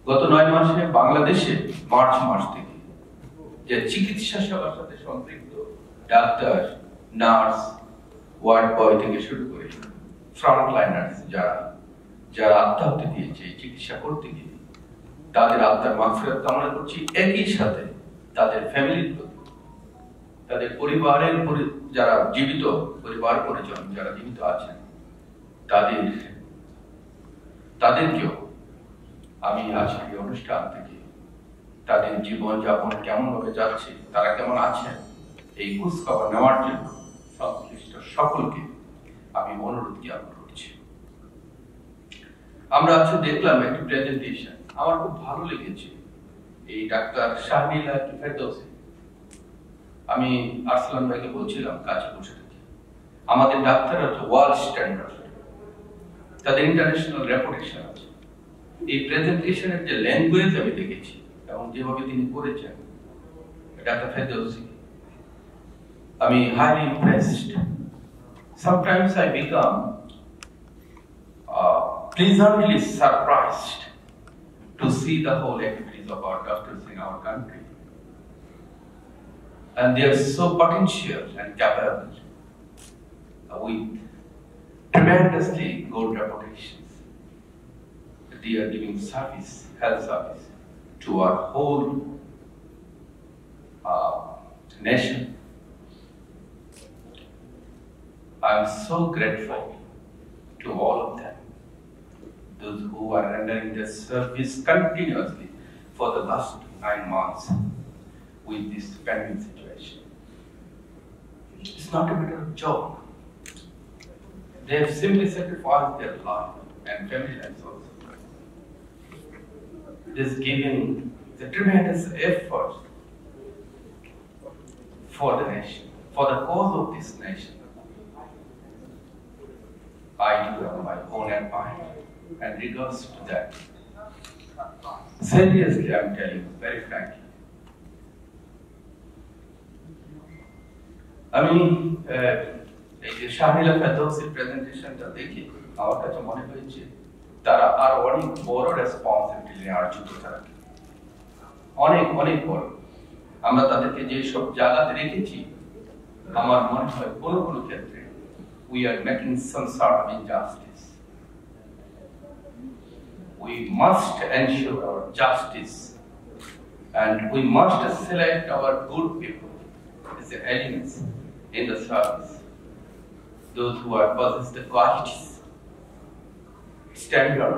গত 9 মাসে বাংলাদেশে মার্চ মাস থেকে যে চিকিৎসা সেবার সাথে সম্পৃক্ত ডাক্তার, নার্স, ওয়ার্ড বয় থেকে শুরু করে ফ্রন্ট লাইনার্স যারা আত্মহত্যা দিয়েছে চিকিৎসা করতে গিয়ে, তাদের আত্মার মাগফিরাত কামনা করছি। একই সাথে তাদের ফ্যামিলির প্রতি, তাদের পরিবারের যারা জীবিত, পরিবার পরিজন যারা জীবিত আছেন, তাদেরকেও আমি আজকে অনুষ্ঠান থেকে তাদের জীবন যাপন কেমন ভাবে যাচ্ছে, তারা কেমন আছেন, এই খোঁজ খবর নেওয়ার জন্য সংশ্লিষ্ট সকলকে আমি অনুরোধ জ্ঞাপন করছি। আমরা আজকে দেখলাম একটি প্রেজেন্টেশন, আমার খুব ভালো লেগেছে। এই ডাক্তার শাহমিলা ফেরদৌসী, আমি আরসালান ভাইকে বলছিলাম কাছে বসে থেকে, আমাদের ডাক্তাররা তো ওয়ার্ল্ড স্ট্যান্ডার্ড, তাদের ইন্টারন্যাশনাল রেপুটেশন আছে। এই প্রেজেন্টেশনের যে ল্যাঙ্গুয়েজ আমি দেখেছি এবং যেভাবে তিনি করেছেন ডাক্তার ফেরদৌসী, আমি highly impressed. Sometimes I become pleasantly surprised to see the whole activities of our doctors in our country, and they are so potential and capable with tremendously good reputations. They are giving service, health service to our whole nation. I am so grateful to all of them, those who are rendering their service continuously for the last 9 months with this pandemic situation. It's not a matter of joke. They have simply sacrificed their life and family lives also. This giving the tremendous effort for the nation, for the cause of this nation. I do have my own admiration and regards to that. Seriously, I'm telling you, very frankly. আমি এই যে শাহমিলা ফেরদৌসীর প্রেজেন্টেশনটা দেখি আমার কাছে মনে হয়েছে তারা আর অনেক বড় রেসপন্সিবিলিটি নেওয়ার জন্য তারা অনেক অনেক বড়। আমরা তাদেরকে যে সব জায়গাতে রেখেছি, আমার মনে হয় কোনো কোনো ক্ষেত্রে we are making some sort of injustice. We must ensure our justice, and we must select our good people as the elements in the service, those who are possess the qualities, standard,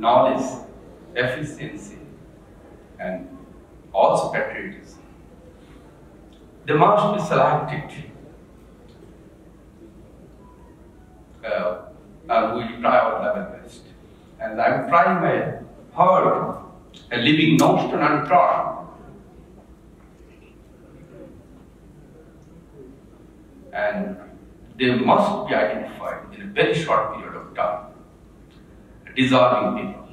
knowledge, efficiency, and also patriotism. They must be selected. And we try our level best. And I'm trying my hard and leaving no stone unturned. And they must be identified in a very short period of time, deserving people.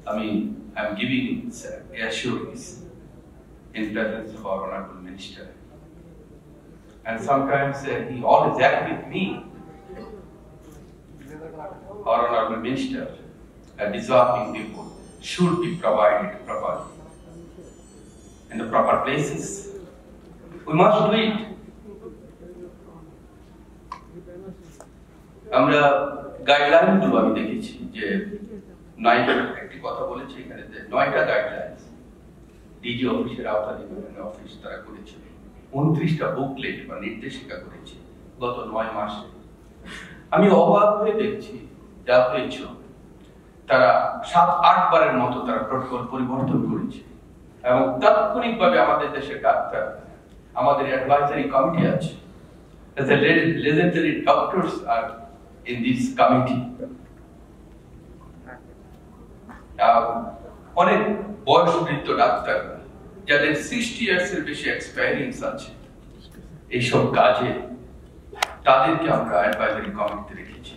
I mean, I'm giving assurance in presence of our Honorable Minister. And sometimes he always acts with me. Our Honorable Minister, deserving people should be provided properly in the proper places. We must do it. আমরা guideline গুলো আমি দেখেছি যে 9টা একটি কথা বলেছে এখানে যে 9টা গাইডলাইনস ডিজি অফিসের আওতাধীন বিভিন্ন অফিস তারা করেছে, 29টা বুকলেট বা নির্দেশিকা করেছে গত 9 মাসে। আমি অবাক হয়ে দেখছি WHO তারা 7-8 বারের মতো তারা প্রটোকল পরিবর্তন করেছে এবং তাৎক্ষণিকভাবে আমাদের দেশের ডাক্তার, আমাদের অ্যাডভাইজারি কমিটি আছে, the legendary doctors are in this committee. অনেক বয়সবৃদ্ধ ডাক্তার যাদের 60 ইয়ার্স এর বেশি এক্সপেরিয়েন্স আছে এইসব কাজে, তাদেরকে আমরা অ্যাডভাইজারি কমিটিতে রেখেছি।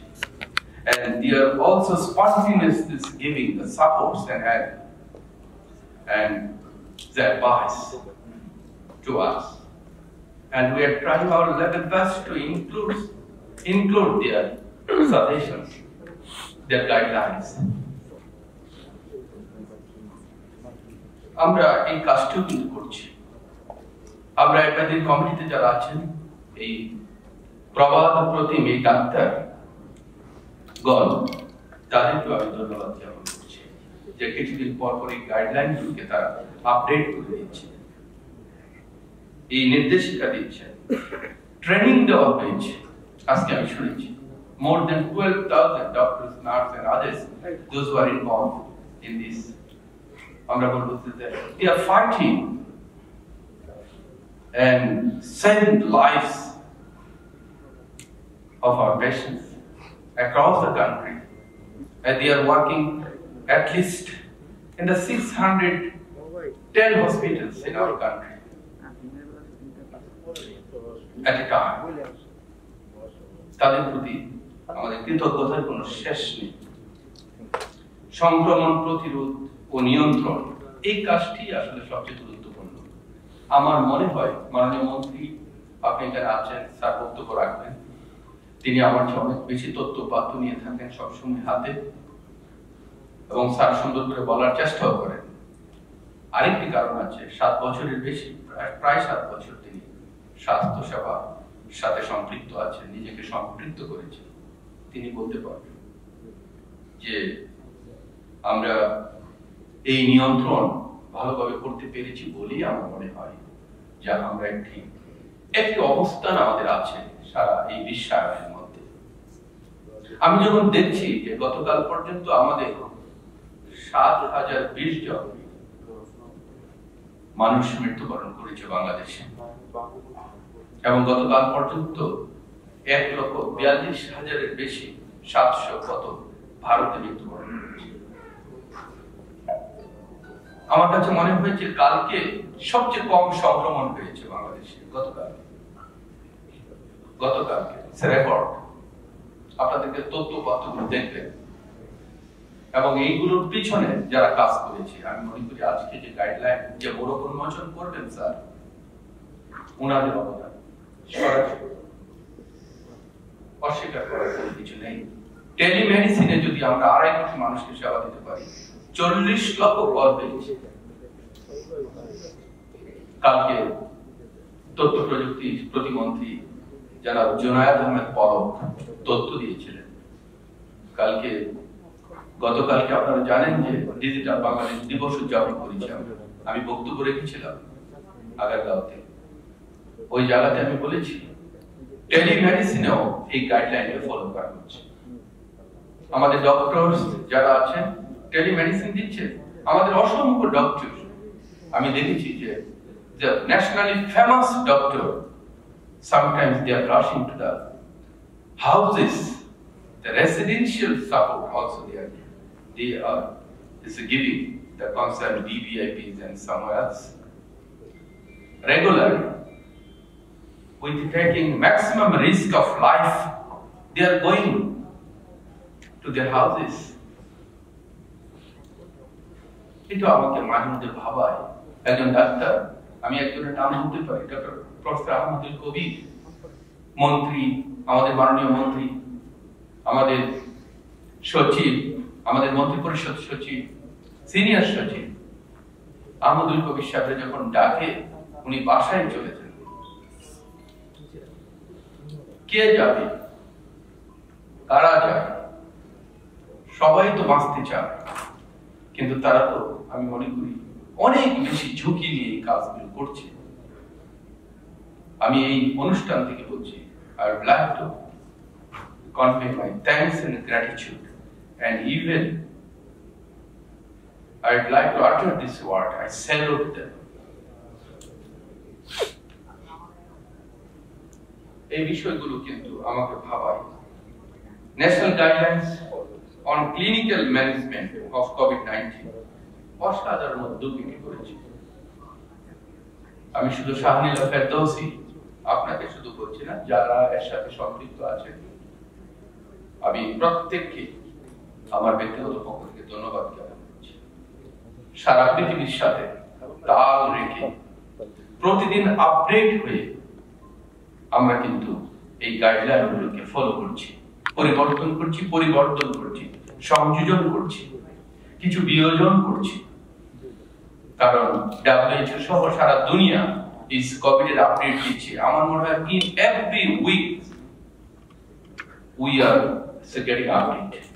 And they are also spontaneously giving the supports and help and the advice to us. And we are trying our level best to include their suggestions. their guidelines. আমরা এই কাজটিও কিন্তু করছি। আমরা একাধিক কমিটিতে যারা আছেন, এই প্রবাদ প্রতিম এই ডাক্তার গণ, তাদেরকে আমি ধন্যবাদ জ্ঞাপন করছি যে কিছুদিন পর পর এই গাইডলাইনগুলোকে তারা আপডেট করে দিচ্ছে, এই নির্দেশিকা দিচ্ছে, ট্রেনিং দেওয়া হয়েছে। আজকে আমি শুনেছি more than 12,000 doctors, nurses and others, those who are involved in this, they are fighting and saving lives of our patients across the country, and they are working at least in the 610 hospitals in our country at a time. তাদের প্রতি আমাদের কৃতজ্ঞতার কোনো শেষ নেই। সংক্রমণ প্রতিরোধ ও নিয়ন্ত্রণ এই কাজটি আসলে সবচেয়ে গুরুত্বপূর্ণ। আমার মনে হয় মাননীয় মন্ত্রী, আপনি এখানে আছেন, স্যার বক্তব্য রাখবেন। তিনি আমার চেয়ে অনেক বেশি তথ্যপাত্র নিয়ে থাকেন সবসময় হাতে, এবং স্যার সুন্দর করে বলার চেষ্টাও করেন। আরেকটি কারণ আছে, 7 বছরের বেশি, প্রায় 7 বছর তিনি স্বাস্থ্য সেবার সাথে সম্পৃক্ত আছেন, নিজেকে সম্পৃক্ত করেছেন। তিনি বলতে পারবেন যে আমরা এই নিয়ন্ত্রণ ভালোভাবে করতে পেরেছি বলেই আমার মনে হয় যে আমরা একটি অবস্থান আমাদের আছে সারা এই বিশ্বায়নের মধ্যে। আমি যখন দেখছি যে গতকাল পর্যন্ত আমাদের 7,020 জন মানুষ মৃত্যুবরণ করেছে বাংলাদেশে, এবং গতকাল পর্যন্ত 1,42,000-এর বেশি 700 কত ভারতে মৃত্যুবরণ করেছে। আমার কাছে মনে হয়েছে কালকে সবচেয়ে কম সংক্রমণ হয়েছে বাংলাদেশে গতকালকে রেকর্ড। আপনাদেরকে তথ্যপত্রগুলো দেখবেন, এবং এইগুলোর পিছনে যারা কাজ করেছে, আমি মনে করি আজকে যে গাইডলাইন যে বড় উন্মোচন করবেন স্যার, ওনাদের অবদান অস্বীকার করার কোনো কিছু নেই। টেলিমেডিসিনে যদি আমরা 2.5 কোটি মানুষকে সেবা দিতে পারি, 40 লক্ষ কল পেয়েছি। কালকে তথ্য প্রযুক্তি প্রতিমন্ত্রী যারা জোনায়েদ আহমেদ পলক তথ্য দিয়েছিলেন। গতকালকে আপনারা জানেন যে ডিজিটাল বাংলাদেশ দিবস উদযাপন করেছি। আমি বক্তব্য রেখেছিলাম আগারগাঁওতে, ওই জায়গাতে আমি বলেছি টেলিমেডিসিনেও এই গাইডলাইনকে ফলো করা হচ্ছে। আমাদের ডক্টর যারা আছেন টেলিমেডিসিন দিচ্ছে, আমাদের অসংখ্য ডক্টর আমি দেখেছি যে the nationally famous doctor, sometimes they are rushing to the houses, the residential support also they are giving the concerned VVIPs and somewhere else regularly, with taking maximum risk of life, they are going to their houses. এটা আমাকে মাঝে মধ্যে ভাবায়, একজন doctor, আমি একজনের নাম বলতে পারি, ডক্টর প্রফেসর আহমদুল কবির, মন্ত্রী, আমাদের মাননীয় মন্ত্রী, আমাদের সচিব, আমাদের মন্ত্রী পরিষদ সচিব, সিনিয়র সচিব আহমদুল কবির সাহেব যখন ডাকে উনি বাসায় চলে যান। কে যাবে, কারা যায়? সবাই তো বাঁচতে চায়, কিন্তু তারা তো আমি মনে করি অনেক বেশি ঝুঁকি নিয়ে এই কাজগুলো করছে। আমি এই অনুষ্ঠান থেকে বলছি, I would like to convey my thanks and gratitude, and even I would like to utter this word, I salute them. এই বিষয়গুলো কিন্তু আমাকে ভাবায়। National guidelines on clinical management of COVID-19 অসাধারণ উদ্যোগ করেছে। আমি শুধু শাহনীলা ফেরদৌসি আপনাকে শুধু বলছি না, যারা এর সাথে সম্পৃক্ত আছেন, আমি প্রত্যেককে আমার ব্যক্তিগত পক্ষ থেকে ধন্যবাদ জ্ঞাপন করছি। সারা পৃথিবীর সাথে তাল রেখে প্রতিদিন আপডেট হয়ে আমরা কিন্তু এই গাইডলাইনগুলোকে ফলো করছি, পরিবর্তন করছি, সংযোজন করছি, কিছু বিয়োজন করছি, কারণ WHO সহ সারা দুনিয়া এই কোভিড এর আপডেট দিচ্ছে। আমার মনে হয় in every week we are getting update,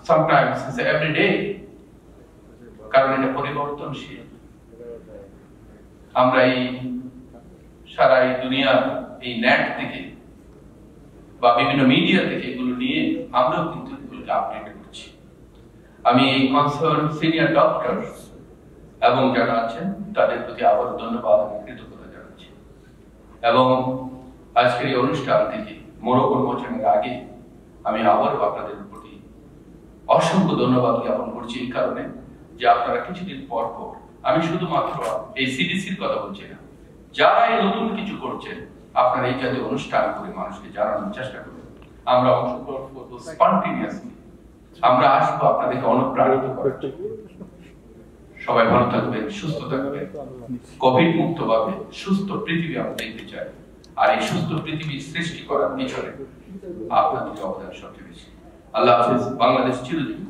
sometimes it's every day, কারণ এটা পরিবর্তনশীল। আমরা এই সারা এই দুনিয়া এই নেট থেকে বা বিভিন্ন মিডিয়া থেকে এগুলো নিয়ে আমরাও কিন্তু এগুলোকে আপডেট করছি। আমি এই কনসার্ন সিনিয়র ডক্টর এবং যারা আছেন তাদের প্রতি আবার ধন্যবাদ কৃতজ্ঞতা জানাচ্ছি। এবং আজকের এই অনুষ্ঠান থেকে মোড়ক উন্মোচনের আগে আমি আবারও আপনাদের প্রতি অসংখ্য ধন্যবাদ জ্ঞাপন করছি এই কারণে যে আপনারা কিছুদিন পর পর, আমি শুধুমাত্র এই সিডিসির কথা বলছি না, যারা এই নতুন কিছু করছেন আপনারা এই জাতীয় অনুষ্ঠান করে মানুষকে জানানোর চেষ্টা করবেন। আমরা অংশগ্রহণ করবো স্পন্টেনিয়াসলি, আমরা আসবো আপনাদেরকে অনুপ্রাণিত করার জন্য। সবাই ভালো থাকবেন, সুস্থ থাকবেন, কোভিড মুক্ত ভাবে সুস্থ পৃথিবী আমরা দেখতে চাই। আর এই সুস্থ পৃথিবী সৃষ্টি করার পিছনে আপনাদের অবদান সবচেয়ে বেশি। আল্লাহ হাফেজ। বাংলাদেশ চিরজীবী।